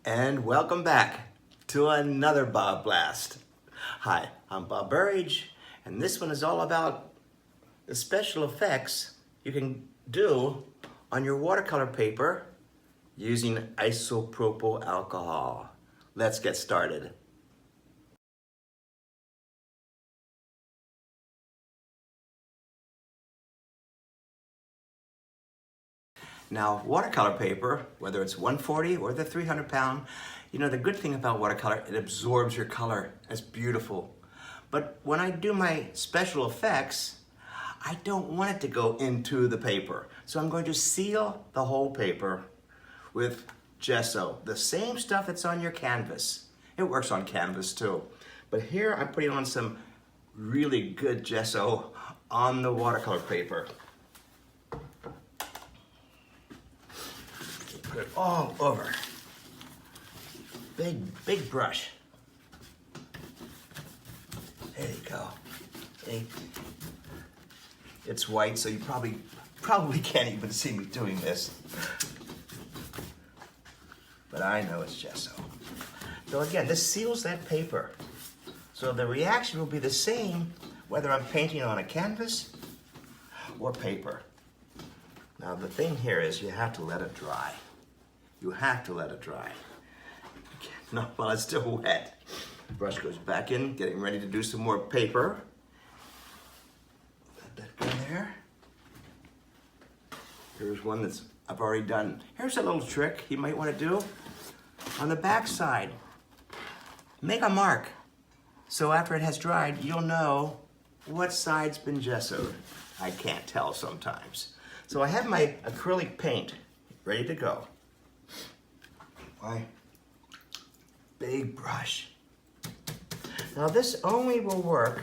And welcome back to another BobBlast. Hi, I'm Bob Burridge, and this one is all about the special effects you can do on your watercolor paper using isopropyl alcohol. Let's get started. Now, watercolor paper, whether it's 140 or the 300 pound, the good thing about watercolor, it absorbs your color. It's beautiful. But when I do my special effects, I don't want it to go into the paper. So I'm going to seal the whole paper with gesso, the same stuff that's on your canvas. It works on canvas too. But here I'm putting on some really good gesso on the watercolor paper. Put it all over. Big brush. There you go. See? It's white, so you probably can't even see me doing this. But I know it's gesso. So again, this seals that paper. So the reaction will be the same whether I'm painting on a canvas or paper. Now the thing here is you have to let it dry. You have to let it dry. Not while it's still wet. Brush goes back in, getting ready to do some more paper. Let that go there. Here's one that's I've already done. Here's a little trick you might want to do. On the back side, make a mark. So after it has dried, you'll know what side's been gessoed. I can't tell sometimes. So I have my acrylic paint ready to go. My big brush. Now this only will work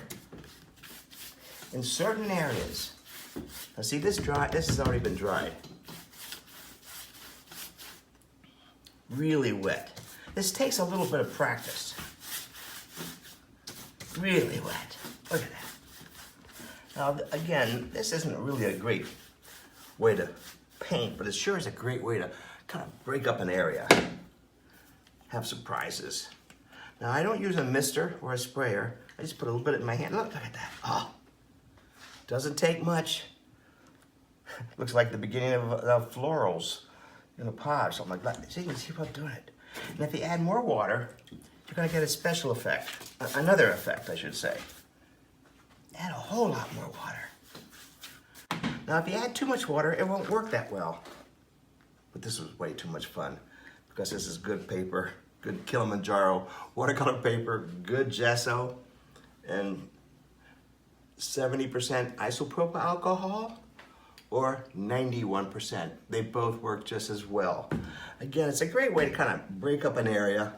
in certain areas. Now see this has already been dried. Really wet. This takes a little bit of practice. Really wet. Look at that. Now again, this isn't really a great way to paint, but it sure is a great way to kind of break up an area. Have surprises. Now I don't use a mister or a sprayer. I just put a little bit in my hand. Look at that. Oh, doesn't take much. Looks like the beginning of florals in a pot or something like that. So you can see how I'm doing it. And if you add more water, you're gonna get a special effect. Another effect, I should say. Add a whole lot more water. Now if you add too much water, it won't work that well. But this was way too much fun because this is good paper, good Kilimanjaro watercolor paper, good gesso, and 70% isopropyl alcohol or 91%. They both work just as well. Again, it's a great way to kind of break up an area.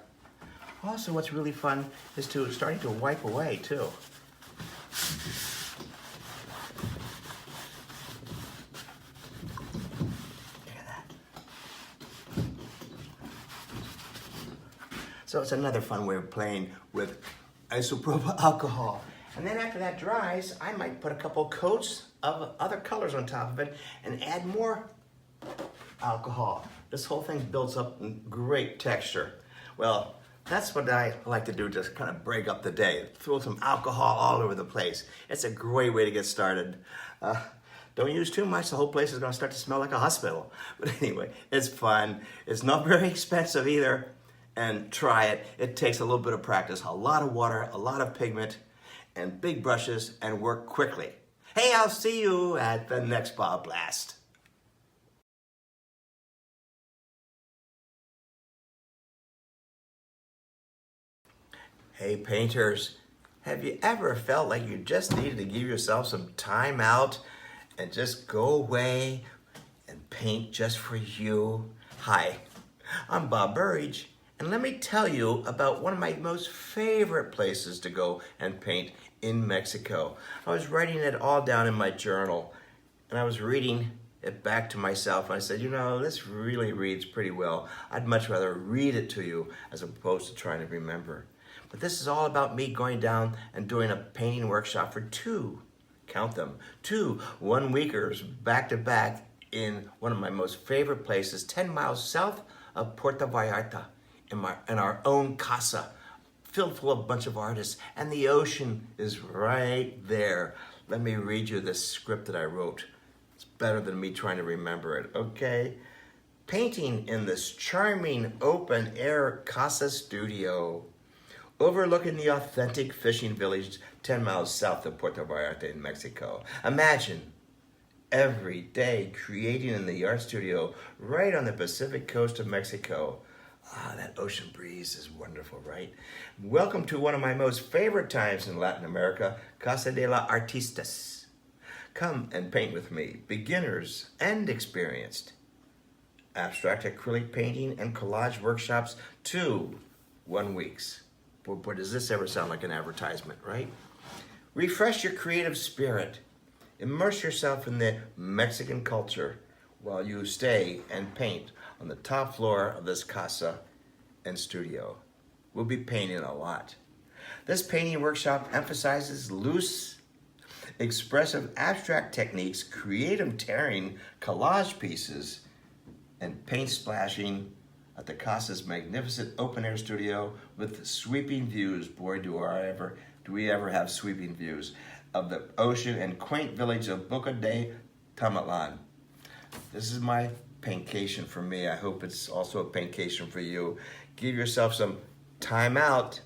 Also, what's really fun is starting to wipe away too. So it's another fun way of playing with isopropyl alcohol. And then after that dries, I might put a couple coats of other colors on top of it and add more alcohol. This whole thing builds up in great texture. Well, that's what I like to do, just kind of break up the day. Throw some alcohol all over the place. It's a great way to get started. Don't use too much, the whole place is gonna start to smell like a hospital. But anyway, it's fun. It's not very expensive either. And try it. It takes a little bit of practice, a lot of water, a lot of pigment, and big brushes, and work quickly. Hey, I'll see you at the next BobBlast. Hey painters, have you ever felt like you just needed to give yourself some time out and just go away and paint just for you? Hi, I'm Bob Burridge. And let me tell you about one of my most favorite places to go and paint in Mexico. I was writing it all down in my journal, and I was reading it back to myself, and I said, this really reads pretty well. I'd much rather read it to you as opposed to trying to remember. But this is all about me going down and doing a painting workshop for two, count them, 2 one-weekers back to back in one of my most favorite places, 10 miles south of Puerto Vallarta in our own Casa, filled full of a bunch of artists, and the ocean is right there. Let me read you this script that I wrote. It's better than me trying to remember it, okay? Painting in this charming open air Casa studio, overlooking the authentic fishing village 10 miles south of Puerto Vallarta in Mexico. Imagine every day creating in the art studio right on the Pacific coast of Mexico. Ah, that ocean breeze is wonderful, right? Welcome to one of my most favorite times in Latin America, Casa de la Artistas. Come and paint with me, beginners and experienced. Abstract acrylic painting and collage workshops, 1 weeks. Boy, does this ever sound like an advertisement, right? Refresh your creative spirit. Immerse yourself in the Mexican culture while you stay and paint on the top floor of this casa and studio. We'll be painting a lot. This painting workshop emphasizes loose, expressive abstract techniques, creative tearing, collage pieces, and paint splashing at the Casa's magnificent open-air studio with sweeping views. Boy, do we ever have sweeping views of the ocean and quaint village of Boca de Tamatlan. This is my paintcation for me. I hope it's also a paintcation for you. Give yourself some time out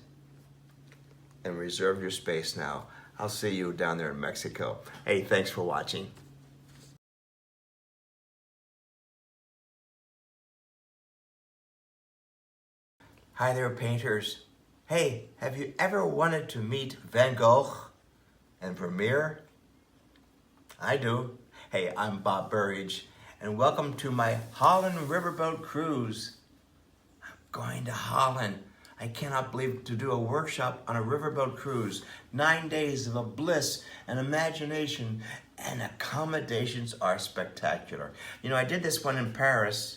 and reserve your space now. I'll see you down there in Mexico. Hey, thanks for watching. Hi there, painters. Hey, have you ever wanted to meet Van Gogh and Vermeer? I do. Hey, I'm Bob Burridge, and welcome to my Holland Riverboat Cruise. I'm going to Holland. I cannot believe to do a workshop on a riverboat cruise. 9 days of a bliss and imagination, and accommodations are spectacular. You know, I did this one in Paris,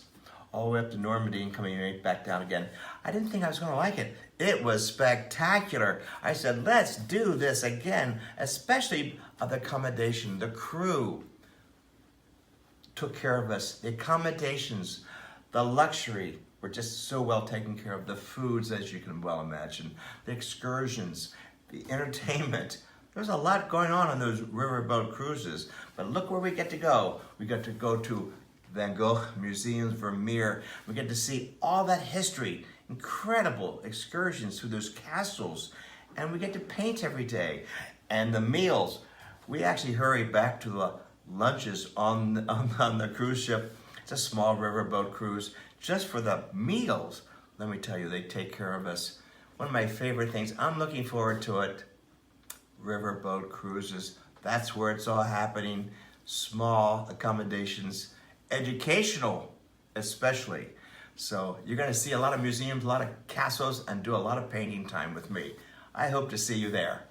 all the way up to Normandy and coming right back down again. I didn't think I was gonna like it. It was spectacular. I said, let's do this again, especially of the accommodation. The crew took care of us. The accommodations, the luxury, were just so well taken care of. The foods, as you can well imagine, the excursions, the entertainment. There's a lot going on those riverboat cruises, but look where we get to go. We get to go to Van Gogh Museums, Vermeer. We get to see all that history, incredible excursions through those castles, and we get to paint every day. And the meals, we actually hurry back to the lunches on the cruise ship. It's a small riverboat cruise, just for the meals. Let me tell you, they take care of us. One of my favorite things, I'm looking forward to it, riverboat cruises. That's where it's all happening. Small accommodations, educational especially. So you're gonna see a lot of museums, a lot of castles, and do a lot of painting time with me. I hope to see you there.